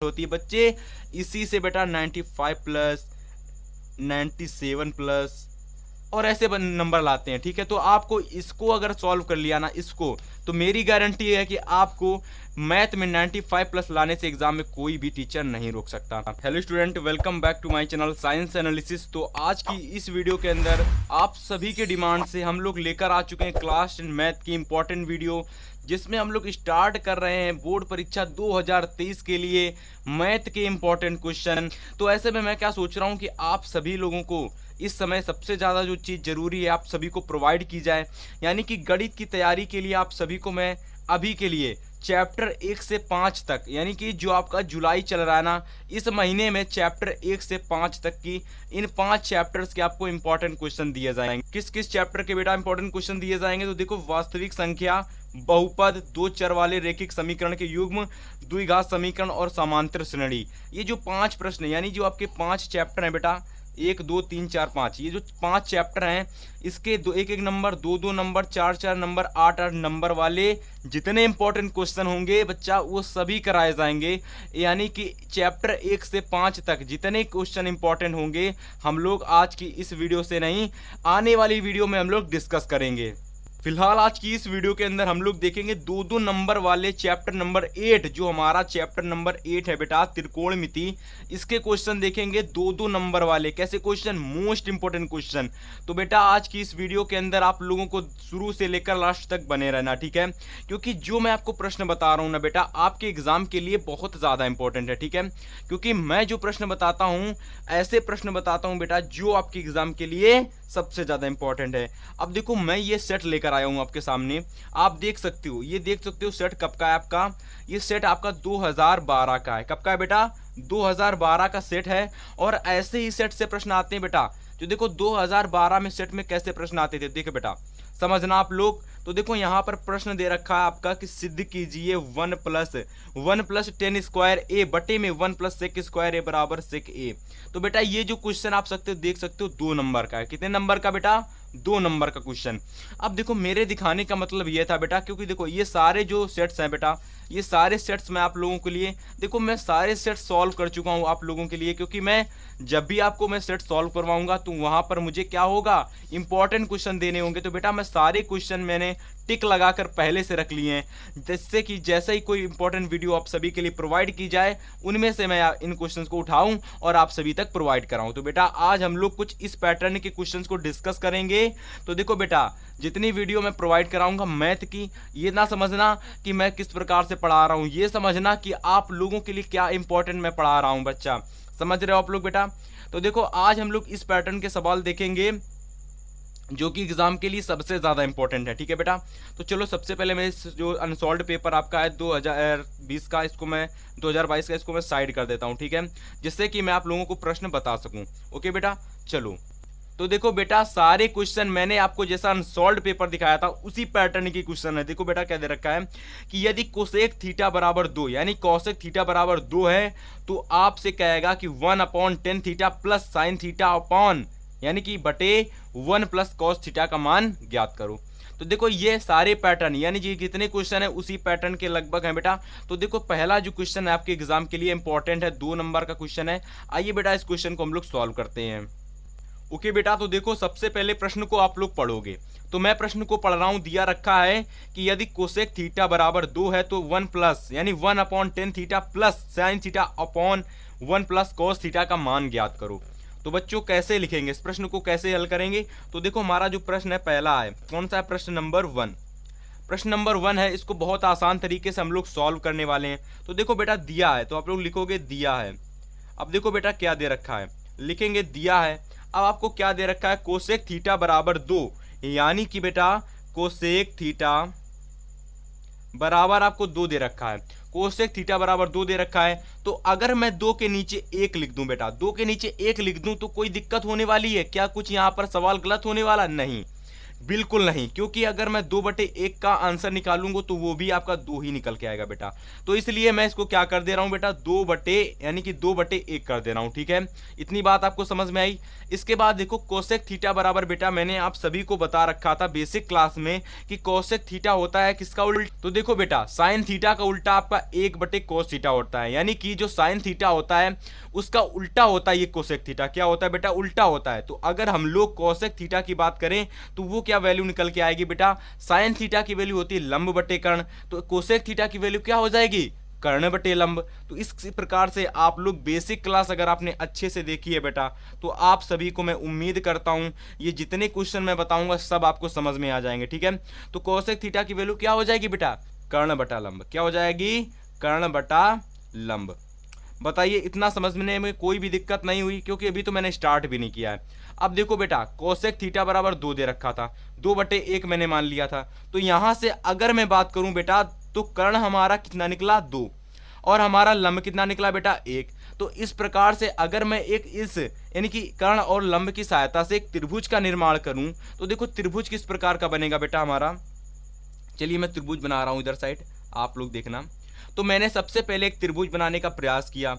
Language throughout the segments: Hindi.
होती है बच्चे। इसी से बेटा 95 प्लस 97 प्लस और ऐसे नंबर लाते हैं। ठीक है, तो आपको इसको अगर सॉल्व कर लिया ना इसको, तो मेरी गारंटी है कि आपको मैथ में 95 प्लस लाने से एग्जाम में कोई भी टीचर नहीं रोक सकता। Hello student, welcome back to my channel science analysis. तो आज की इस वीडियो के अंदर आप सभी के डिमांड से हम लोग लेकर आ चुके हैं क्लास 10 मैथ की इंपॉर्टेंट वीडियो, जिसमें हम लोग स्टार्ट कर रहे हैं बोर्ड परीक्षा 2023 के लिए मैथ के इंपॉर्टेंट क्वेश्चन। तो ऐसे में मैं क्या सोच रहा हूं कि आप सभी लोगों को इस समय सबसे ज़्यादा जो चीज़ ज़रूरी है आप सभी को प्रोवाइड की जाए, यानी कि गणित की तैयारी के लिए आप सभी को मैं अभी के लिए चैप्टर 1 से 5 तक, यानी कि जो आपका जुलाई चल रहा है ना, इस महीने में चैप्टर 1 से 5 तक की इन 5 चैप्टर्स के आपको इंपॉर्टेंट क्वेश्चन दिए जाएंगे। किस किस चैप्टर के बेटा इंपॉर्टेंट क्वेश्चन दिए जाएंगे? तो देखो, वास्तविक संख्या, बहुपद, दो चर वाले रैखिक समीकरण के युग्म, द्विघात समीकरण और समांतर श्रेणी। ये जो 5 प्रश्न यानी जो आपके 5 चैप्टर हैं बेटा, 1 2 3 4 5, ये जो 5 चैप्टर हैं इसके एक एक नंबर, 2 नंबर, 4 नंबर, 8 नंबर वाले जितने इंपॉर्टेंट क्वेश्चन होंगे बच्चा वो सभी कराए जाएंगे। यानी कि चैप्टर 1 से 5 तक जितने क्वेश्चन इंपॉर्टेंट होंगे हम लोग आज की इस वीडियो से नहीं, आने वाली वीडियो में हम लोग डिस्कस करेंगे। फिलहाल आज की इस वीडियो के अंदर हम लोग देखेंगे 2 नंबर वाले चैप्टर नंबर 8, जो हमारा चैप्टर नंबर 8 है बेटा त्रिकोणमिति, इसके क्वेश्चन देखेंगे 2 नंबर वाले। कैसे क्वेश्चन? Most important question. तो बेटा आज की इस वीडियो के अंदर आप लोगों को शुरू से लेकर लास्ट तक बने रहना, ठीक है, क्योंकि जो मैं आपको प्रश्न बता रहा हूं ना बेटा आपके एग्जाम के लिए बहुत ज्यादा इंपॉर्टेंट है। ठीक है, क्योंकि मैं जो प्रश्न बताता हूं ऐसे प्रश्न बताता हूं बेटा जो आपके एग्जाम के लिए सबसे ज्यादा इंपॉर्टेंट है। अब देखो, मैं ये सेट लेकर आया हूं आपके सामने, आप देख सकते हो, ये देख सकते हो सेट कब का है आपका। ये सेट आपका 2012 का है। कब का है बेटा? 2012 का सेट है। और ऐसे ही सेट से प्रश्न आते हैं बेटा। जो देखो 2012 में सेट में कैसे प्रश्न आते थे, देखो बेटा समझना आप लोग। तो देखो यहाँ पर प्रश्न दे रखा है आपका कि सिद्ध कीजिए 1 प्लस 10 स्क्वायर ए बटे में 1 प्लस सेक स्क्वायर ए बराबर सेक ए। तो बेटा ये जो क्वेश्चन आप देख सकते हो 2 नंबर का है। कितने नंबर का बेटा? 2 नंबर का क्वेश्चन। अब देखो मेरे दिखाने का मतलब ये था बेटा, क्योंकि देखो ये सारे जो सेट्स हैं बेटा, ये सारे सेट्स मैं आप लोगों के लिए, देखो मैं सारे सेट सॉल्व कर चुका हूं आप लोगों के लिए, क्योंकि मैं जब भी आपको मैं सेट सॉल्व करवाऊंगा तो वहां पर मुझे क्या होगा, इंपॉर्टेंट क्वेश्चन देने होंगे। तो बेटा मैं सारे क्वेश्चन मैंने टिक लगाकर पहले से रख लिए हैं, जिससे कि जैसे ही कोई इंपॉर्टेंट वीडियो आप सभी के लिए प्रोवाइड की जाए उनमें से मैं इन क्वेश्चंस को उठाऊं और आप सभी तक प्रोवाइड कराऊं। तो बेटा आज हम लोग कुछ इस पैटर्न के क्वेश्चंस को डिस्कस करेंगे। तो देखो बेटा, जितनी वीडियो मैं प्रोवाइड कराऊंगा मैथ की, ये ना समझना कि मैं किस प्रकार से पढ़ा रहा हूं, ये समझना कि आप लोगों के लिए क्या इंपॉर्टेंट मैं पढ़ा रहा हूं। बच्चा समझ रहे हो आप लोग बेटा? तो देखो आज हम लोग इस पैटर्न के सवाल देखेंगे जो कि एग्जाम के लिए सबसे ज्यादा इंपॉर्टेंट है। ठीक है बेटा, तो चलो सबसे पहले मैं इस जो अनसॉल्व्ड पेपर आपका है 2020 का, इसको मैं 2022 का इसको मैं साइड कर देता हूं, ठीक है, जिससे कि मैं आप लोगों को प्रश्न बता सकूं। ओके बेटा, चलो। तो देखो बेटा सारे क्वेश्चन मैंने आपको जैसा अनसॉल्व्ड पेपर दिखाया था उसी पैटर्न की क्वेश्चन है। देखो बेटा क्या दे रखा है कि यदि कोसेक थीटा बराबर 2, यानी कॉसेक थीटा बराबर 2 है, तो आपसे कहेगा कि 1/10 theta plus sine theta upon, यानी कि बटे 1 प्लस कॉस थीटा का मान ज्ञात करो। तो देखो ये सारे पैटर्न यानी जी जितने क्वेश्चन है उसी पैटर्न के लगभग हैं बेटा। तो देखो पहला जो क्वेश्चन है आपके एग्जाम के लिए इंपॉर्टेंट है, 2 नंबर का क्वेश्चन है। आइए बेटा इस क्वेश्चन को हम लोग सॉल्व करते हैं। ओके बेटा, तो देखो सबसे पहले प्रश्न को आप लोग पढ़ोगे। तो मैं प्रश्न को पढ़ रहा हूं, दिया रखा है कि यदि कोसेक थीटा बराबर 2 है तो 1 प्लस यानी 1/10 theta plus sine theta upon 1 plus cos theta का मान ज्ञात करो। तो बच्चों कैसे लिखेंगे इस प्रश्न को, कैसे हल करेंगे? तो देखो हमारा जो प्रश्न है पहला है, कौन सा है? प्रश्न नंबर 1। प्रश्न नंबर 1 है, इसको बहुत आसान तरीके से हम लोग सॉल्व करने वाले हैं। तो देखो बेटा दिया है तो आप लोग लिखोगे दिया है। अब देखो बेटा क्या दे रखा है, लिखेंगे दिया है। अब आपको क्या दे रखा है? कोसेक थीटा बराबर 2, यानी कि बेटा कोसेक थीटा बराबर आपको 2 दे रखा है। कोसेक थीटा बराबर 2 दे रखा है। तो अगर मैं 2 के नीचे 1 लिख दूं बेटा, 2 के नीचे 1 लिख दूं तो कोई दिक्कत होने वाली है क्या? कुछ यहां पर सवाल गलत होने वाला नहीं। बिल्कुल नहीं, क्योंकि अगर मैं 2/1 का आंसर निकालूंगा तो वो भी आपका 2 ही निकल के आएगा बेटा। तो इसलिए मैं इसको क्या कर दे रहा हूं बेटा, 2/1 कर दे रहा हूं, ठीक है। इतनी बात आपको समझ में आई। इसके बाद देखो कोसेक थीटा बराबर बेटा मैंने आप सभी को बता रखा था बेसिक क्लास में कि कोसेक थीटा होता है किसका उल्टा। तो देखो बेटा साइन थीटा का उल्टा आपका 1/cos थीटा होता है, यानी कि जो साइन थीटा होता है उसका उल्टा होता है ये कोसेक थीटा। क्या होता है बेटा, उल्टा होता है। तो अगर हम लोग कोसेक थीटा की बात करें तो वो क्या वैल्यू निकल के आएगी बेटा, साइन थीटा की वैल्यू होती है लंब बटे कर्ण, तो कोसेक थीटा की वैल्यू क्या हो जाएगी, कर्ण बटे लंब। तो इस प्रकार से आप लोग बेसिक क्लास अगर आपने अच्छे से देखी है बेटा तो आप सभी को मैं उम्मीद करता हूं ये जितने क्वेश्चन मैं बताऊंगा सब आपको समझ में आ जाएंगे, ठीक है। तो कोसेक थीटा की वैल्यू क्या हो जाएगी बेटा, कर्ण बटा लंब। क्या हो जाएगी, कर्ण बटा लंब। बताइए इतना समझने में कोई भी दिक्कत नहीं हुई, क्योंकि अभी तो मैंने स्टार्ट भी नहीं किया है। अब देखो बेटा कोसेक थीटा बराबर 2 दे रखा था, 2/1 मैंने मान लिया था। तो यहां से अगर मैं बात करूं बेटा तो कर्ण हमारा कितना निकला, 2, और हमारा लंब कितना निकला बेटा, 1। तो इस प्रकार से अगर मैं एक इस यानी कि कर्ण और लंब की सहायता से एक त्रिभुज का निर्माण करूं तो देखो त्रिभुज किस प्रकार का बनेगा बेटा हमारा। चलिए मैं त्रिभुज बना रहा हूं इधर साइड, आप लोग देखना। तो मैंने सबसे पहले एक त्रिभुज बनाने का प्रयास किया।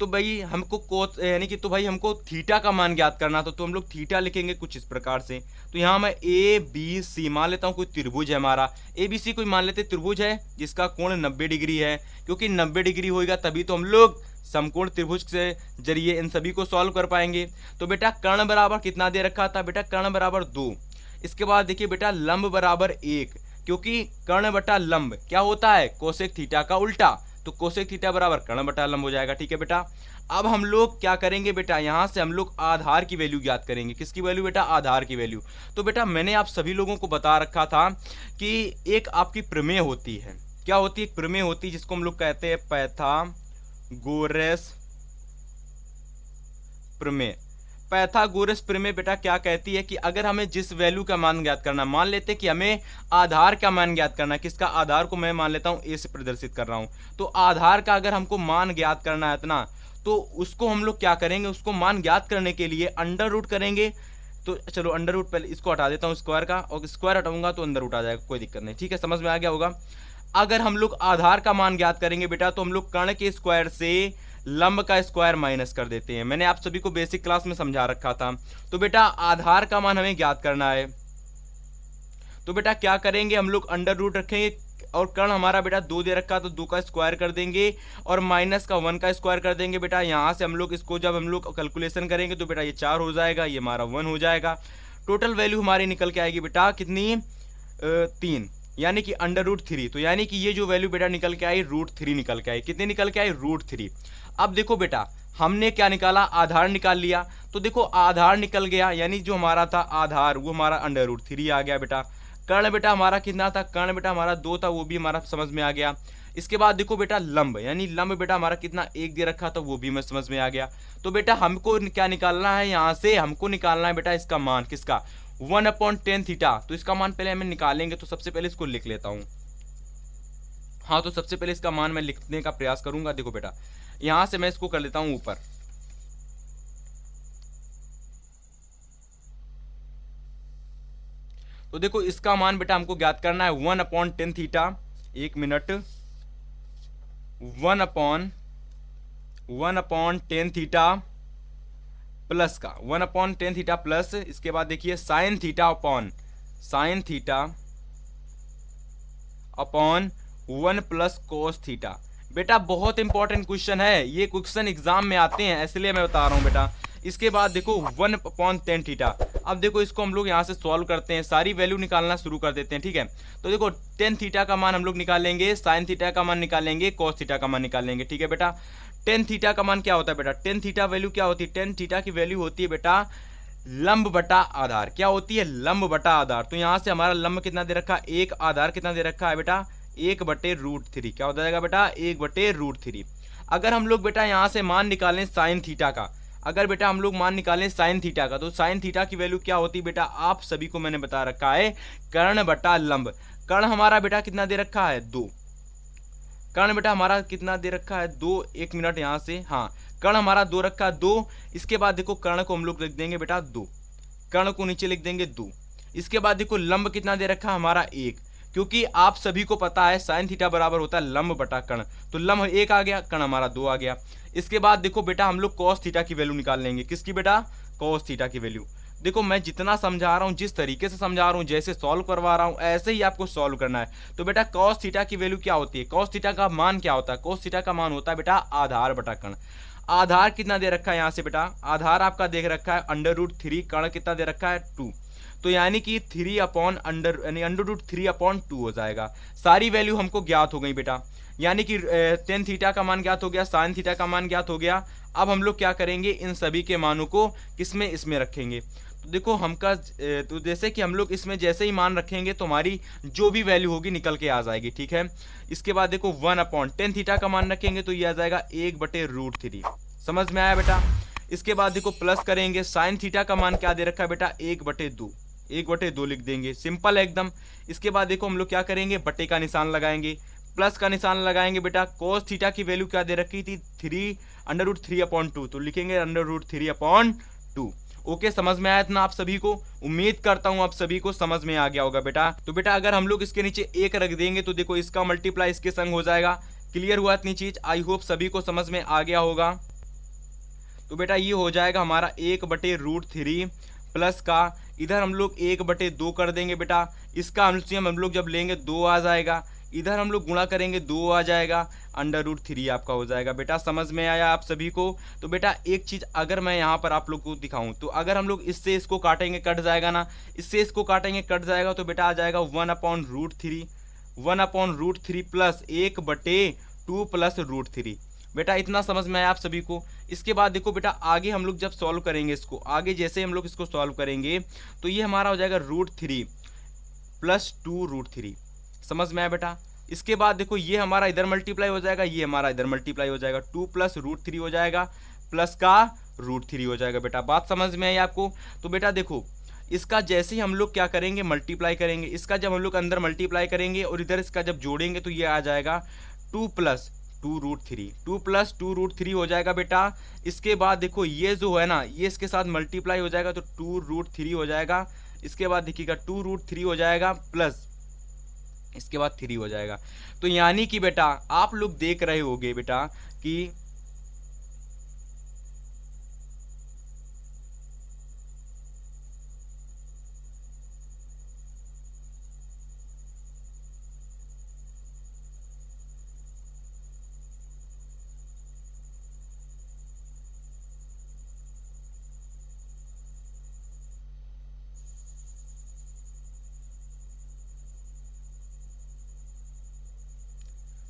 तो भाई हमको कोस यानी कि तो भाई हमको थीटा का मान ज्ञात करना था, तो हम लोग थीटा लिखेंगे कुछ इस प्रकार से। तो यहाँ मैं ए बी सी मान लेता हूँ, कोई त्रिभुज है हमारा ए बी सी, कोई मान लेते त्रिभुज है जिसका कोण 90 डिग्री है, क्योंकि 90 डिग्री होगा तभी तो हम लोग समकोण त्रिभुज के जरिए इन सभी को सॉल्व कर पाएंगे। तो बेटा कर्ण बराबर कितना दे रखा था बेटा, कर्ण बराबर 2। इसके बाद देखिए बेटा लंब बराबर 1, क्योंकि कर्ण बटा लंब क्या होता है, कोसेक थीटा का उल्टा। तो कोसेक थीटा बराबर कर्ण बटा लंब हो जाएगा, ठीक है बेटा। अब हम लोग क्या करेंगे बेटा, यहां से हम लोग आधार की वैल्यू ज्ञात करेंगे। किसकी वैल्यू बेटा, आधार की वैल्यू। तो बेटा मैंने आप सभी लोगों को बता रखा था कि एक आपकी प्रमेय होती है, क्या होती है, एक प्रमेय होती है जिसको हम लोग कहते हैं पाइथागोरस प्रमेय। पाइथागोरस प्रमेय बेटा क्या कहती है कि अगर हमें जिस वैल्यू का मान ज्ञात करना, मान लेते कि हमें आधार का मान ज्ञात करना, किसका, आधार को मैं मान लेता हूं ए से प्रदर्शित कर रहा हूं। तो आधार का अगर हमको मान ज्ञात करना है इतना, तो उसको हम लोग क्या करेंगे, उसको मान ज्ञात करने के लिए अंडर रूट करेंगे। तो चलो अंडर रूट पहले इसको हटा देता हूं स्क्वायर का, और स्क्वायर हटाऊंगा तो अंदर रूट आ जाएगा, कोई दिक्कत नहीं, ठीक है, समझ में आ गया होगा। अगर हम लोग आधार का मान ज्ञात करेंगे बेटा तो हम लोग कर्ण के स्क्वायर से लंब का स्क्वायर माइनस कर देते हैं। मैंने आप सभी को बेसिक क्लास में समझा रखा था। तो बेटा आधार का मान हमें ज्ञात करना है, तो बेटा क्या करेंगे, हम लोग अंडर रूट रखेंगे, और कर्ण हमारा बेटा 2 दे रखा तो 2 का स्क्वायर कर देंगे, और माइनस का 1 का स्क्वायर कर देंगे। बेटा यहां से हम लोग इसको जब हम लोग कैलकुलेशन करेंगे तो बेटा ये 4 हो जाएगा, ये हमारा 1 हो जाएगा। टोटल वैल्यू हमारी निकल के आएगी बेटा कितनी, 3, यानी कि अंडर रूट 3। तो यानी कि ये जो वैल्यू बेटा निकल के आई √3 निकल के आई, कितनी निकल के आई, √3। अब देखो बेटा हमने क्या निकाला, आधार निकाल लिया। तो देखो आधार निकल गया, यानी जो हमारा था आधार वो हमारा अंडर रूट 3 आ गया बेटा। कर्ण बेटा हमारा कितना था, कर्ण बेटा हमारा 2 था, वो भी हमारा समझ में आ गया। इसके बाद देखो बेटा लंब, यानी लंब बेटा हमारा कितना 1 दे रखा था, वो भी मैं समझ में आ गया। तो बेटा हमको क्या निकालना है, यहाँ से हमको निकालना है बेटा इसका मान, किसका, 1/10 थीटा। तो इसका मान पहले हमें निकालेंगे, तो सबसे पहले इसको लिख लेता हूँ। हाँ तो सबसे पहले इसका मान मैं लिखने का प्रयास करूंगा। देखो बेटा यहां से मैं इसको कर लेता हूं ऊपर, तो देखो इसका मान बेटा हमको ज्ञात करना है 1/10 थीटा। 1 मिनट, 1/10 थीटा प्लस का 1/10 थीटा प्लस, इसके बाद देखिए sine theta upon 1 plus cos theta. बेटा बहुत इंपॉर्टेंट क्वेश्चन है, ये क्वेश्चन एग्जाम में आते हैं इसलिए मैं बता रहा हूं बेटा। इसके बाद देखो 1/10 थीटा। अब देखो इसको हम लोग यहाँ से सॉल्व करते हैं, सारी वैल्यू निकालना शुरू कर देते हैं, ठीक है। तो देखो 10 थीटा का मान हम लोग निकालेंगे, साइन थीटा का मान निकालेंगे, कॉस थीटा का मान निकालेंगे, ठीक है बेटा। 10 थीटा का मान क्या होता है बेटा, 10 थीटा वैल्यू क्या होती है, 10 थीटा की वैल्यू होती है बेटा लंब बटा आधार। क्या होती है, लंब बटा आधार। तो यहाँ से हमारा लंब कितना दे रखा है, 1, आधार कितना दे रखा है बेटा 1/√3। क्या हो जाएगा बेटा 1/√3। अगर हम लोग बेटा यहाँ से मान निकालें साइन थीटा का, अगर बेटा हम लोग मान निकालें साइन थीटा का, तो साइन थीटा की वैल्यू क्या होती है बेटा, आप सभी को मैंने बता रखा है कर्ण बटा लंब। कर्ण हमारा बेटा कितना दे रखा है, 2। कर्ण बेटा हमारा कितना दे रखा है, 2। 1 मिनट यहाँ से, हाँ कर्ण हमारा 2 रखा है, 2। इसके बाद देखो कर्ण को हम लोग लिख देंगे बेटा 2, कर्ण को नीचे लिख देंगे 2। इसके बाद देखो लंब कितना दे रखा है हमारा 1, क्योंकि आप सभी को पता है साइन थीटा बराबर होता है लंब बटा कर्ण, तो लंब 1 आ गया, कर्ण हमारा 2 आ गया। इसके बाद देखो बेटा हम लोग कॉस थीटा की वैल्यू निकाल लेंगे। किसकी बेटा? कॉस थीटा की वैल्यू। देखो मैं जितना समझा रहा हूँ, जिस तरीके से समझा रहा हूँ, जैसे सॉल्व करवा रहा हूँ, ऐसे ही आपको सॉल्व करना है। तो बेटा कॉस थीटा की वैल्यू क्या होती है? कॉस थीटा का मान क्या होता है? कॉस थीटा का मान होता है बेटा आधार बटा कर्ण। आधार कितना दे रखा है यहाँ से बेटा? आधार आपका देख रखा है √3, कर्ण कितना दे रखा है 2, तो यानी कि 3 अपॉन √3/2 हो जाएगा। सारी वैल्यू हमको ज्ञात हो गई बेटा, यानी कि टेन थीटा का मान ज्ञात हो गया, साइन थीटा का मान ज्ञात हो गया। अब हम लोग क्या करेंगे, इन सभी के मानों को किसमें? इसमें रखेंगे। तो देखो तो जैसे कि हम लोग इसमें जैसे ही मान रखेंगे तो हमारी जो भी वैल्यू होगी निकल के आ जाएगी, ठीक है। इसके बाद देखो 1/10 थीटा का मान रखेंगे तो ये आ जाएगा 1/√3। समझ में आया बेटा? इसके बाद देखो प्लस करेंगे, साइन थीटा का मान क्या दे रखा है बेटा? 1/2, 1/2 लिख देंगे, सिंपल है एकदम। इसके बाद देखो हम लोग क्या करेंगे, बटे का निशान लगाएंगे, प्लस का निशान लगाएंगे बेटा। cos थीटा की वैल्यू क्या दे रखी थी? 3√3/2, तो लिखेंगे √3/2। ओके, समझ में आया इतना आप सभी को? उम्मीद करता हूं आप सभी को समझ में आ गया होगा बेटा। तो बेटा अगर हम लोग इसके नीचे 1 रख देंगे तो देखो इसका मल्टीप्लाई इसके संग हो जाएगा। क्लियर हुआ इतनी चीज? आई होप सभी को समझ में आ गया होगा। तो बेटा ये हो जाएगा हमारा 1/√3 प्लस का, इधर हम लोग 1/2 कर देंगे बेटा। इसका एलसीएम हम लोग जब लेंगे 2 आ जाएगा, इधर हम लोग गुणा करेंगे 2 आ जाएगा, √3 आपका हो जाएगा। बेटा समझ में आया आप सभी को? तो बेटा एक चीज अगर मैं यहाँ पर आप लोग को दिखाऊं, तो अगर हम लोग इससे इसको काटेंगे कट जाएगा ना, इससे इसको काटेंगे कट जाएगा, तो बेटा आ जाएगा 1/√3, 1/√3 प्लस 1/2 प्लस √3। बेटा इतना समझ में आया आप सभी को? इसके बाद देखो बेटा आगे हम लोग जब सॉल्व करेंगे इसको, आगे जैसे हम लोग इसको सॉल्व करेंगे तो ये हमारा हो जाएगा √3 प्लस 2√3। समझ में आया बेटा? इसके बाद देखो ये हमारा इधर मल्टीप्लाई हो जाएगा, ये हमारा इधर मल्टीप्लाई हो जाएगा, 2 प्लस √3 हो जाएगा, प्लस का √3 हो जाएगा। बेटा बात समझ में आई आपको? तो बेटा देखो इसका जैसे ही हम लोग क्या करेंगे, मल्टीप्लाई करेंगे, इसका जब हम लोग अंदर मल्टीप्लाई करेंगे और इधर इसका जब जोड़ेंगे तो ये आ जाएगा 2 प्लस 2√3 हो जाएगा बेटा। इसके बाद देखो ये जो है ना, ये इसके साथ मल्टीप्लाई हो जाएगा तो 2√3 हो जाएगा। इसके बाद देखिएगा 2√3 हो जाएगा प्लस इसके बाद 3 हो जाएगा। तो यानी कि बेटा आप लोग देख रहे होगे बेटा कि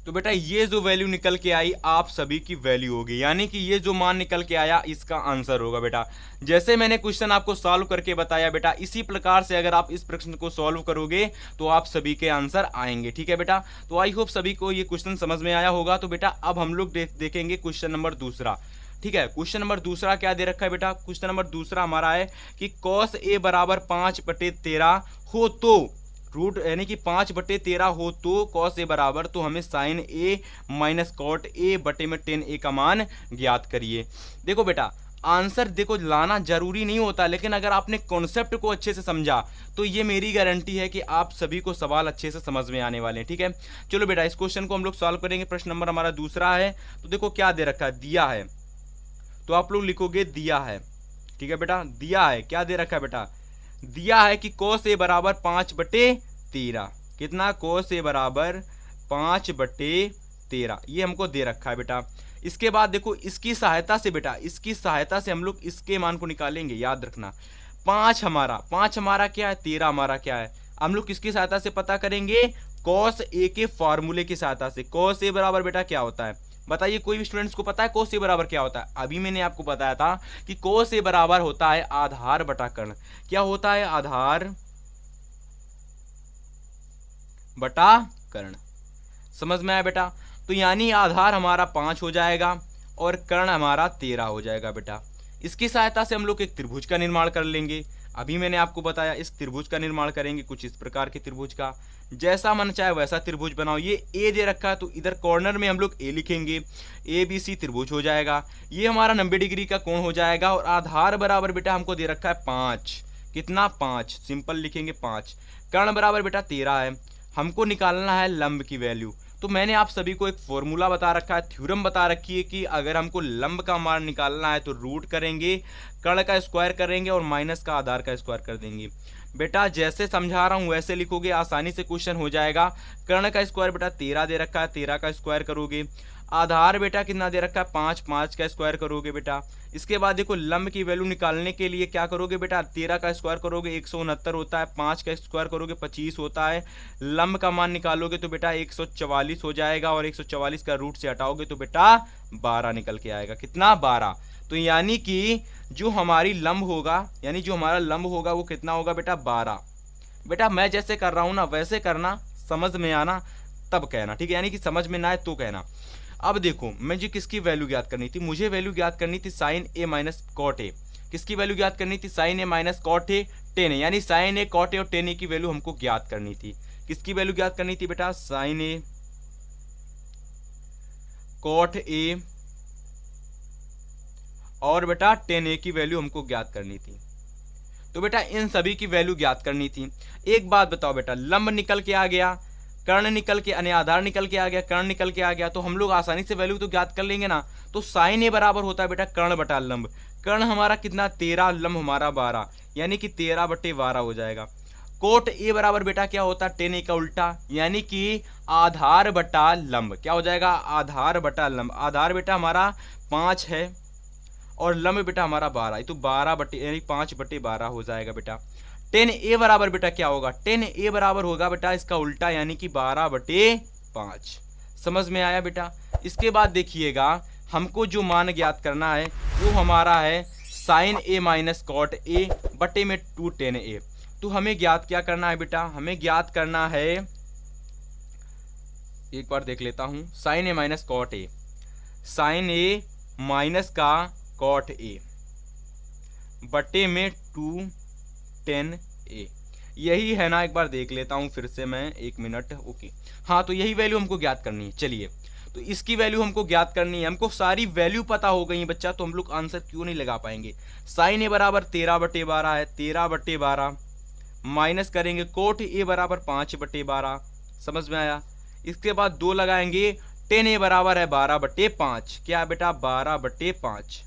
तो बेटा ये जो वैल्यू निकल के आई आप सभी की वैल्यू होगी, यानी कि ये जो मान निकल के आया इसका आंसर होगा बेटा। जैसे मैंने क्वेश्चन आपको सॉल्व करके बताया बेटा, इसी प्रकार से अगर आप इस प्रश्न को सॉल्व करोगे तो आप सभी के आंसर आएंगे, ठीक है बेटा। तो आई होप सभी को ये क्वेश्चन समझ में आया होगा। तो बेटा अब हम लोग देखेंगे क्वेश्चन नंबर दूसरा, ठीक है। क्वेश्चन नंबर दूसरा क्या दे रखा है बेटा? क्वेश्चन नंबर दूसरा हमारा है कि cos a बराबर 5/13 हो तो रूट, यानी कि 5/13 हो तो cos a बराबर, तो हमें sin a minus cot a बटे में tan a का मान ज्ञात करिए। देखो बेटा आंसर देखो लाना जरूरी नहीं होता, लेकिन अगर आपने कॉन्सेप्ट को अच्छे से समझा तो ये मेरी गारंटी है कि आप सभी को सवाल अच्छे से समझ में आने वाले हैं, ठीक है। चलो बेटा इस क्वेश्चन को हम लोग सॉल्व करेंगे। प्रश्न नंबर हमारा दूसरा है। तो देखो क्या दे रखा है, दिया है, तो आप लोग लिखोगे दिया है, ठीक है बेटा। दिया है, क्या दे रखा है बेटा? दिया है कि cos a बराबर 5/13। कितना? cos a बराबर 5/13, ये हमको दे रखा है बेटा। इसके बाद देखो इसकी सहायता से बेटा, इसकी सहायता से हम लोग इसके मान को निकालेंगे। याद रखना 5 हमारा क्या है, 13 हमारा क्या है, हम लोग किसकी सहायता से पता करेंगे? cos a के फॉर्मूले की सहायता से। cos a बराबर बेटा क्या होता है बताइए? कोई भी स्टूडेंट्स को पता है cos a बराबर क्या होता है? अभी मैंने आपको बताया था कि cos a बराबर होता है आधार बटा कर्ण। क्या होता है? आधार बटा कर्ण। समझ में आया बेटा? तो यानी आधार हमारा 5 हो जाएगा और कर्ण हमारा 13 हो जाएगा बेटा। इसकी सहायता से हम लोग एक त्रिभुज का निर्माण कर लेंगे। अभी मैंने आपको बताया इस त्रिभुज का निर्माण करेंगे, कुछ इस प्रकार के त्रिभुज का। जैसा मन चाहे वैसा त्रिभुज बनाओ। ये ए दे रखा है तो इधर कॉर्नर में हम लोग ए लिखेंगे, ABC त्रिभुज हो जाएगा। ये हमारा 90 डिग्री का कोण हो जाएगा और आधार बराबर बेटा हमको दे रखा है 5। कितना 5, सिंपल लिखेंगे 5। कर्ण बराबर बेटा 13 है, हमको निकालना है लंब की वैल्यू। तो मैंने आप सभी को एक फॉर्मूला बता रखा है, थ्योरम बता रखी है कि अगर हमको लंब का मान निकालना है तो रूट करेंगे, कर्ण का स्क्वायर करेंगे और माइनस का आधार का स्क्वायर कर देंगे। बेटा जैसे समझा रहा हूं वैसे लिखोगे, आसानी से क्वेश्चन हो जाएगा। कर्ण का स्क्वायर बेटा 13 दे रखा है, 13 का स्क्वायर करोगे। आधार बेटा कितना दे रखा है 5, 5 का स्क्वायर करोगे बेटा। इसके बाद देखो लंब की वैल्यू निकालने के लिए क्या करोगे बेटा, 13 का स्क्वायर करोगे 169 होता है, 5 का स्क्वायर करोगे 25 होता है। लंब का मान निकालोगे तो बेटा 144 हो जाएगा और 144 का रूट से हटाओगे तो बेटा 12 निकल के आएगा। कितना 12। तो यानी कि जो हमारी लंब होगा, यानी जो हमारा लंब होगा वो कितना होगा बेटा 12। बेटा मैं जैसे कर रहा हूं ना वैसे करना, समझ में आना तब कहना, ठीक है, यानी कि समझ में ना आए तो कहना। अब देखो मुझे किसकी वैल्यू ज्ञात करनी थी, मुझे वैल्यू ज्ञात करनी थी sine A minus cot A. किसकी वैल्यू ज्ञात करनी थी, sine A minus cot A tan A, यानी साइन ए कॉट ए और टेन ए की वैल्यू हमको ज्ञात करनी थी। किसकी वैल्यू ज्ञात करनी थी बेटा, साइन ए कॉट ए और बेटा टेन ए की वैल्यू हमको ज्ञात करनी थी। तो बेटा इन सभी की वैल्यू ज्ञात करनी थी। एक बात बताओ बेटा, लंब निकल के आ गया, कर्ण निकल के यानी आधार निकल के आ गया, कर्ण निकल के आ गया, तो हम लोग आसानी से वैल्यू तो ज्ञात कर लेंगे ना। तो साइन ए बराबर होता है बेटा कर्ण बटा लंब। कर्ण हमारा कितना 13, लंब हमारा 12, यानी कि 13/12 हो जाएगा। कोट ए बराबर बेटा क्या होता है, टेन ए का उल्टा, यानी कि आधार बटा लंब। क्या हो जाएगा, आधार बटा लंब। आधार बेटा हमारा 5 है और लंब बेटा हमारा 12, तो 12 बटे यानी 5/12 हो जाएगा बेटा। टेन ए बराबर बेटा क्या होगा, टेन ए बराबर होगा बेटा इसका उल्टा, यानी कि 12/5। समझ में आया बेटा। इसके बाद देखिएगा हमको जो मान ज्ञात करना है वो हमारा है sine A minus cot A बटे में 2 टेन ए। तो हमें ज्ञात क्या करना है बेटा, हमें ज्ञात करना है, एक बार देख लेता हूं, sine A minus cot A, sine A minus का कॉट ए बटे में 2 टेन ए, यही है ना। एक बार देख लेता हूं फिर से मैं, 1 मिनट। ओके हाँ, तो यही वैल्यू हमको ज्ञात करनी है। चलिए तो इसकी वैल्यू हमको ज्ञात करनी है, हमको सारी वैल्यू पता हो गई बच्चा, तो हम लोग आंसर क्यों नहीं लगा पाएंगे। साइन ए बराबर 13/12 है, 13/12 माइनस करेंगे कोट ए बराबर 5/12। समझ में आया। इसके बाद 2 लगाएंगे, टेन ए बराबर है 12/5। क्या है बेटा, 12/5।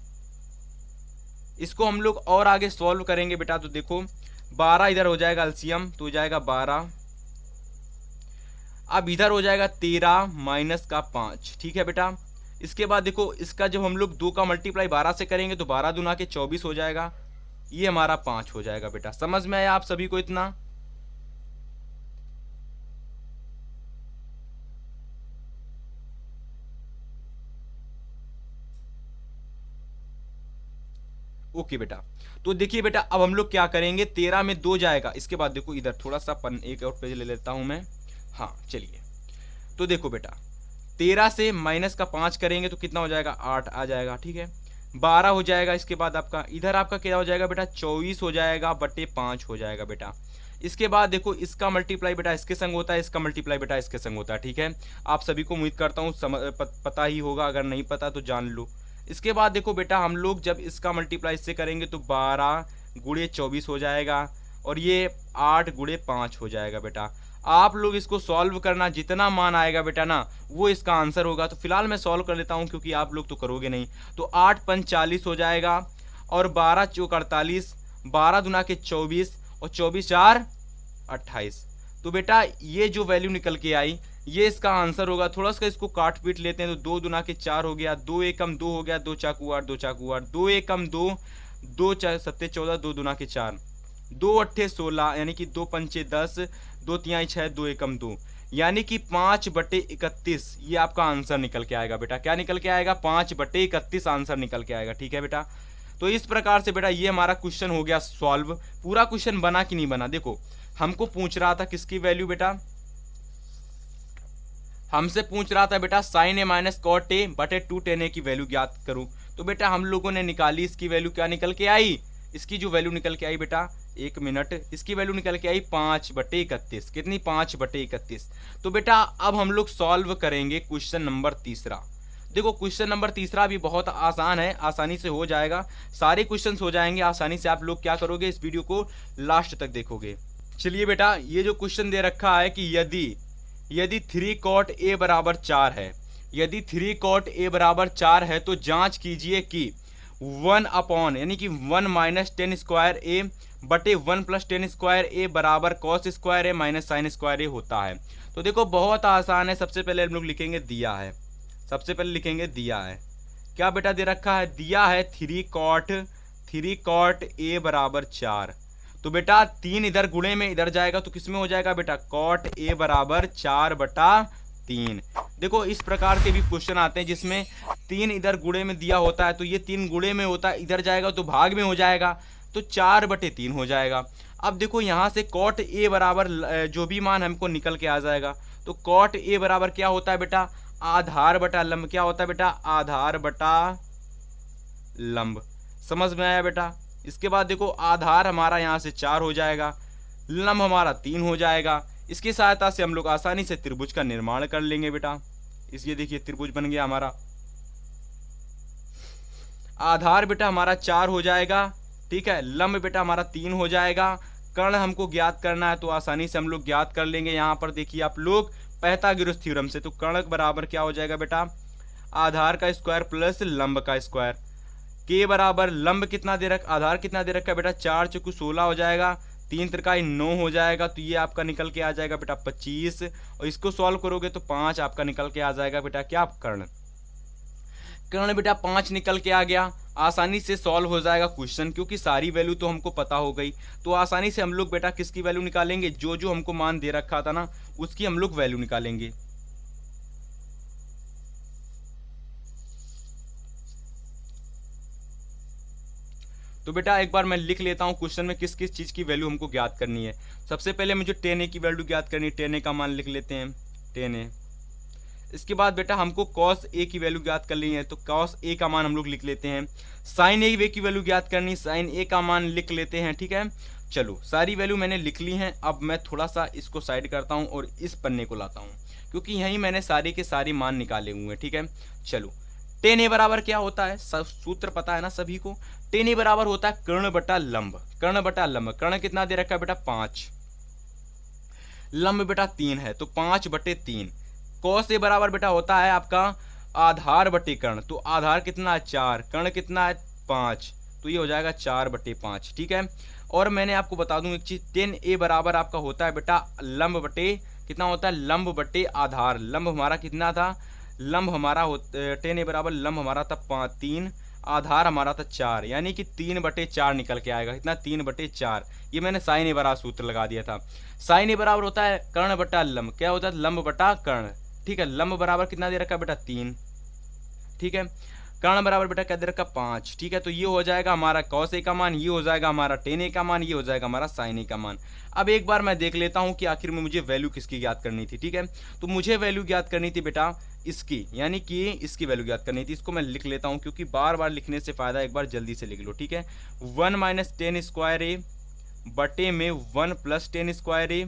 इसको हम लोग और आगे सॉल्व करेंगे बेटा, तो देखो 12 इधर हो जाएगा एलसीएम, तो हो जाएगा 12। अब इधर हो जाएगा 13 माइनस का 5, ठीक है बेटा। इसके बाद देखो इसका जब हम लोग 2 का मल्टीप्लाई 12 से करेंगे तो 12 दूना के 24 हो जाएगा, ये हमारा 5 हो जाएगा बेटा। समझ में आया आप सभी को इतना। ओके बेटा, तो देखिए बेटा अब हम लोग क्या करेंगे, 13 में 2 जाएगा। इसके बाद देखो इधर थोड़ा सा एक और पेज ले लेता हूं मैं। हाँ चलिए, तो देखो बेटा 13 से माइनस का 5 करेंगे तो कितना हो जाएगा, 8 आ जाएगा, ठीक है। 12 हो जाएगा। इसके बाद आपका इधर आपका क्या हो जाएगा बेटा, 24 हो जाएगा बटे 5 हो जाएगा बेटा। इसके बाद देखो इसका मल्टीप्लाई बेटा इसके संग होता है, इसका मल्टीप्लाई बेटा इसके संग होता है, ठीक है। आप सभी को उम्मीद करता हूँ पता ही होगा, अगर नहीं पता तो जान लो। इसके बाद देखो बेटा हम लोग जब इसका मल्टीप्लाई इससे करेंगे तो 12 गुणे 24 हो जाएगा और ये 8 गुणे 5 हो जाएगा बेटा। आप लोग इसको सॉल्व करना, जितना मान आएगा बेटा ना वो इसका आंसर होगा। तो फिलहाल मैं सॉल्व कर लेता हूँ क्योंकि आप लोग तो करोगे नहीं। तो 8 पंच 40 हो जाएगा और 12 चौक 48, 12 दुना के 24 और 24 4 28। तो बेटा ये जो वैल्यू निकल के आई ये इसका आंसर होगा। थोड़ा सा इसको काट पीट लेते हैं तो 2 दुना के 4 हो गया, 2 एकम 2 हो गया, 2 चाकू 8, 2 चाकू 8, 2 एकम 2, 2 सत्ते 14, 2 दुना के 4, 2 अट्ठे 16, यानी कि 2 पंचे 10, 2 तिहाई 6, 2 एकम 2, यानी कि 5/31 ये आपका आंसर निकल के आएगा बेटा। क्या निकल के आएगा, 5/31 आंसर निकल के आएगा, ठीक है बेटा। तो इस प्रकार से बेटा ये हमारा क्वेश्चन हो गया सॉल्व। पूरा क्वेश्चन बना कि नहीं बना, देखो हमको पूछ रहा था किसकी वैल्यू बेटा, हमसे पूछ रहा था बेटा sine A minus cot A बटे 2 टेन ए की वैल्यू ज्ञात करूं। तो बेटा हम लोगों ने निकाली, इसकी वैल्यू क्या निकल के आई, इसकी जो वैल्यू निकल के आई बेटा, 1 मिनट, इसकी वैल्यू निकल के आई 5/31। कितनी, 5/31। तो बेटा अब हम लोग सॉल्व करेंगे क्वेश्चन नंबर 3। देखो क्वेश्चन नंबर तीसरा भी बहुत आसान है, आसानी से हो जाएगा, सारे क्वेश्चंस हो जाएंगे आसानी से। आप लोग क्या करोगे, इस वीडियो को लास्ट तक देखोगे। चलिए बेटा, ये जो क्वेश्चन दे रखा है कि यदि 3 cot a बराबर 4 है, यदि 3 cot a बराबर 4 है तो जांच कीजिए कि 1 अपॉन यानी कि 1 माइनस 10 स्क्वायर ए बटे 1 प्लस 10 स्क्वायर ए बराबर कॉस स्क्वायर ए माइनस साइन स्क्वायर ए होता है। तो देखो बहुत आसान है, सबसे पहले हम लोग लिखेंगे दिया है, सबसे पहले लिखेंगे दिया है। क्या बेटा दे रखा है, दिया है 3 cot a बराबर 4। तो बेटा 3 इधर गुणे में इधर जाएगा तो किस में हो जाएगा बेटा, cot a बराबर 4/3। देखो इस प्रकार के भी क्वेश्चन आते हैं जिसमें 3 इधर गुणे में दिया होता है, तो ये 3 गुणे में होता है, इधर जाएगा तो भाग में हो जाएगा, तो 4/3 हो जाएगा। अब देखो यहाँ से cot a बराबर जो भी मान हमको निकल के आ जाएगा, तो cot a बराबर क्या होता है बेटा, आधार बटा लंब। क्या होता है बेटा, आधार बटा लंब। समझ में आया बेटा। इसके बाद देखो आधार हमारा यहाँ से 4 हो जाएगा, लंब हमारा 3 हो जाएगा। इसकी सहायता से हम लोग आसानी से त्रिभुज का निर्माण कर लेंगे बेटा। इसलिए देखिए त्रिभुज बन गया हमारा। आधार बेटा हमारा 4 हो जाएगा, ठीक है, लंब बेटा हमारा 3 हो जाएगा। कर्ण हमको ज्ञात करना है तो आसानी से हम लोग ज्ञात कर लेंगे। यहाँ पर देखिए आप लोग पाइथागोरस थ्योरम से, तो कर्ण बराबर क्या हो जाएगा बेटा, आधार का स्क्वायर प्लस लंब का स्क्वायर। के बराबर लंब कितना दे रखा, आधार कितना दे रखा है बेटा, 4 चौकू 16 हो जाएगा, 3 त्रिकाई 9 हो जाएगा, तो ये आपका निकल के आ जाएगा बेटा 25। और इसको सॉल्व करोगे तो 5 आपका निकल के आ जाएगा बेटा क्या, कर्ण। कर्ण बेटा 5 निकल के आ गया। आसानी से सॉल्व हो जाएगा क्वेश्चन, क्योंकि सारी वैल्यू तो हमको पता हो गई। तो आसानी से हम लोग बेटा किसकी वैल्यू निकालेंगे, जो जो हमको मान दे रखा था ना उसकी हम लोग वैल्यू निकालेंगे। तो बेटा एक बार मैं लिख लेता हूं क्वेश्चन में किस किस चीज की वैल्यू हमको ज्ञात करनी है। सबसे पहले मुझे 10a की वैल्यू ज्ञात करनी है, 10a का मान लिख लेते हैं 10a। इसके बाद बेटा हमको cos a की वैल्यू ज्ञात करनी है, तो cos a का मान हम लोग लिख लेते हैं। sin a की वैल्यू ज्ञात करनी, sin a का मान लिख लेते हैं, ठीक है। चलो सारी वैल्यू मैंने लिख ली हैं। अब मैं थोड़ा सा इसको साइड करता हूं और इस पन्ने को लाता हूं, क्योंकि यहीं मैंने सारे के सारे मान निकाले हुए हैं, ठीक है। चलो 10a बराबर क्या होता है, सब सूत्र पता है ना सभी को। 10a बराबर होता है कर्ण बटा लंब, कर्ण बटा लंब। कर्ण कितना दे रखा है बेटा 5, लंब बेटा 3 है, तो 5/3। cos a बराबर बेटा होता है आपका आधार बटे कर्ण, तो आधार कितना है 4, कर्ण कितना है 5, तो ये हो जाएगा 4/5, ठीक है। और मैंने आपको बता दूं एक चीज, 10a बराबर आपका होता है बेटा लंब बटे कितना होता है, लंब बटे आधार। लंब हमारा कितना था, लंब हमारा 10a बराबर लंब हमारा था 3, आधार हमारा था 4, यानी कि 3/4 निकल के आएगा। कितना, 3/4। ये मैंने साइन ए बराबर सूत्र लगा दिया था। साइन ए बराबर होता है कर्ण बटा लंब। क्या होता है, लंब बटा कर्ण, ठीक है। लंब बराबर कितना दे रखा है बेटा 3, ठीक है। कर्ण बराबर बेटा क्या दे रखा 5, ठीक है। तो ये हो जाएगा हमारा cos a का मान, ये हो जाएगा हमारा 10a का मान, ये हो जाएगा हमारा sin a का मान। अब एक बार मैं देख लेता हूं कि आखिर में मुझे वैल्यू किसकी ज्ञात करनी थी, ठीक है। तो मुझे वैल्यू ज्ञात करनी थी बेटा इसकी, यानी कि इसकी वैल्यू ज्ञात करनी थी। इसको मैं लिख लेता हूं, क्योंकि बार बार लिखने से फायदा, एक बार जल्दी से लिख लो, ठीक है। 1 माइनस 10 स्क्वायर ए बटे में 1 प्लस 10 स्क्वायर ए,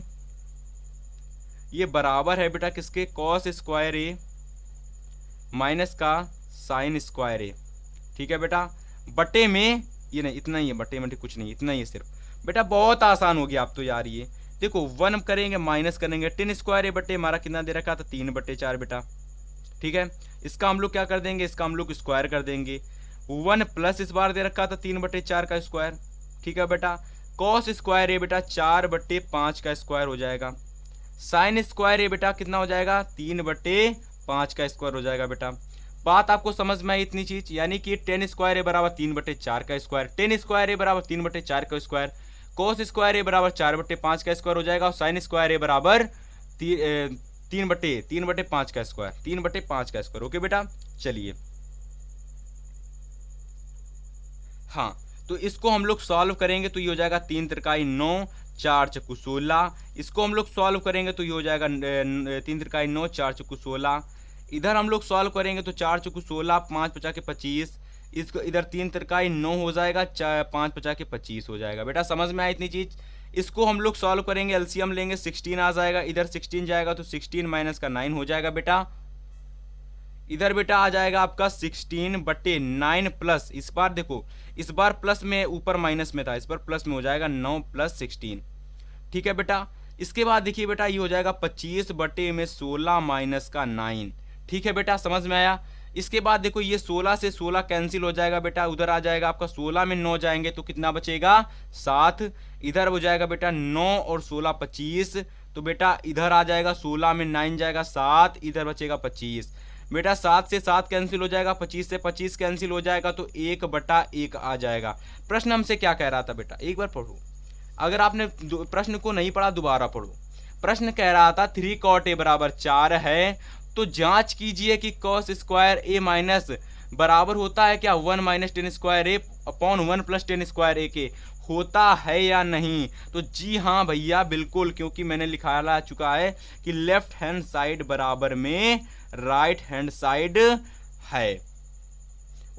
ये बराबर है बेटा किसके, cos स्क्वायर ए माइनस का साइन स्क्वायर ए, ठीक है बेटा। बटे में ये नहीं, इतना ही है, बटे में कुछ नहीं, इतना ही है सिर्फ। बेटा बहुत आसान हो गया आप तो यार। ये देखो 1 करेंगे माइनस करेंगे, 10 स्क्वायर ए बटे हमारा कितना दे रखा था 3/4 बेटा, ठीक है। इसका हम लोग क्या कर देंगे, इसका हम लोग स्क्वायर कर देंगे। 1 प्लस इस बार दे रखा था 3/4 का स्क्वायर, ठीक है बेटा। cos स्क्वायर ए बेटा 4/5 का स्क्वायर हो जाएगा। साइन स्क्वायर ए बेटा कितना हो जाएगा, 3/5 का स्क्वायर हो जाएगा बेटा। बात आपको समझ में आई इतनी चीज, यानी कि 10 स्क्वायर ए बराबर 3/4 का स्क्वायर, 10 स्क्वायर ए बराबर 3/4 का स्क्वायर, cos स्क्वायर ए बराबर 4/5 का स्क्वायर हो जाएगा, और साइन स्क्वायर ए बराबर 3/5 का स्क्वायर, 3/5 का स्क्वायर। ओके बेटा, चलिए हाँ, तो इसको हम लोग सॉल्व करेंगे तो ये हो जाएगा 3 त्रिकाई 9, 4 चक्कू 16। इसको हम लोग सॉल्व करेंगे तो ये हो जाएगा 3 त्रिकाई 9, 4 चक्कू 16। इधर हम लोग सॉल्व करेंगे तो 4 चक्कू 16, 5 पचा के 25। इसको इधर 3 त्रिकाई 9 हो जाएगा, 5 पचा के 25 हो जाएगा। बेटा समझ में आया इतनी चीज। इसको हम लोग सॉल्व करेंगे, एलसीएम लेंगे, 16 आ जाएगा, इधर 16 जाएगा तो 16 माइनस का 9 हो जाएगा बेटा। इधर बेटा आ जाएगा आपका 16/9 प्लस, इस बार देखो, इस बार प्लस में, ऊपर माइनस में था, इस बार प्लस में हो जाएगा 9 + 16। ठीक है बेटा। इसके बाद देखिए बेटा ये हो जाएगा 25/16 माइनस का 9। ठीक है बेटा, समझ में आया। इसके बाद देखो ये 16 से 16 कैंसिल हो जाएगा बेटा, उधर आ जाएगा आपका 16 में 9 जाएंगे तो कितना बचेगा 7। इधर हो जाएगा बेटा 9 और 16 25, तो बेटा इधर आ जाएगा 16 में 9 जाएगा 7, इधर बचेगा 25। बेटा 7 से 7 कैंसिल हो जाएगा, 25 से 25 कैंसिल हो जाएगा, तो 1/1 आ जाएगा। प्रश्न हमसे क्या कह रहा था बेटा, एक बार पढ़ो, अगर आपने प्रश्न को नहीं पढ़ा दोबारा पढ़ो। प्रश्न कह रहा था 3 cot a बराबर 4 है, तो जांच कीजिए कि cos स्क्वायर a माइनस बराबर होता है क्या 1 - tan square a upon 1 + tan square a के, होता है या नहीं। तो जी हाँ भैया बिल्कुल, क्योंकि मैंने लिखा चुका है कि लेफ्ट हैंड साइड बराबर में राइट हैंड साइड है।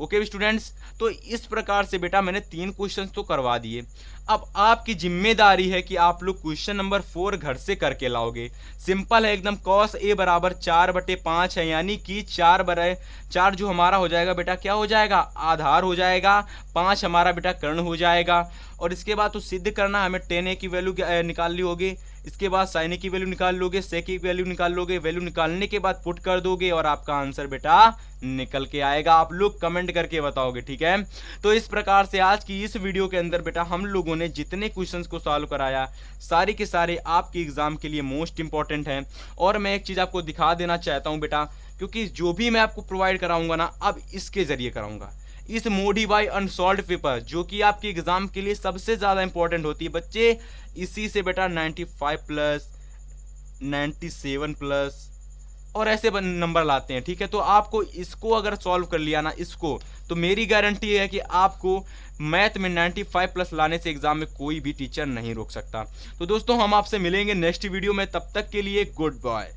ओके स्टूडेंट्स, तो इस प्रकार से बेटा मैंने 3 क्वेश्चंस तो करवा दिए। अब आपकी जिम्मेदारी है कि आप लोग क्वेश्चन नंबर 4 घर से करके लाओगे। सिंपल है एकदम, cos a बराबर 4/5 है, यानी कि 4 जो हमारा हो जाएगा बेटा क्या हो जाएगा, आधार हो जाएगा, 5 हमारा बेटा कर्ण हो जाएगा। और इसके बाद तो सिद्ध करना, हमें tan a की वैल्यू निकालनी होगी, इसके बाद sin a की वैल्यू निकाल लोगे, sec की वैल्यू निकाल लोगे, वैल्यू निकालने के बाद पुट कर दोगे और आपका आंसर बेटा निकल के आएगा। आप लोग कमेंट करके बताओगे, ठीक है। तो इस प्रकार से आज की इस वीडियो के अंदर बेटा हम लोगों ने जितने क्वेश्चंस को सॉल्व कराया सारे के सारे आपके एग्जाम के लिए मोस्ट इंपॉर्टेंट हैं। और मैं एक चीज आपको दिखा देना चाहता हूं बेटा, क्योंकि जो भी मैं आपको प्रोवाइड कराऊंगा ना, अब इसके जरिए कराऊंगा, इस मॉडिफाई अनसॉल्व्ड पेपर जो कि आपके एग्जाम के लिए सबसे ज्यादा इंपॉर्टेंट होती है बच्चे, इसी से बेटा 95+, 97+ और ऐसे नंबर लाते हैं। ठीक है, तो आपको इसको अगर सॉल्व कर लिया ना, इसको, तो मेरी गारंटी है कि आपको मैथ में 95+ लाने से एग्जाम में कोई भी टीचर नहीं रोक सकता। तो दोस्तों हम आपसे मिलेंगे नेक्स्ट वीडियो में, तब तक के लिए गुड बाय।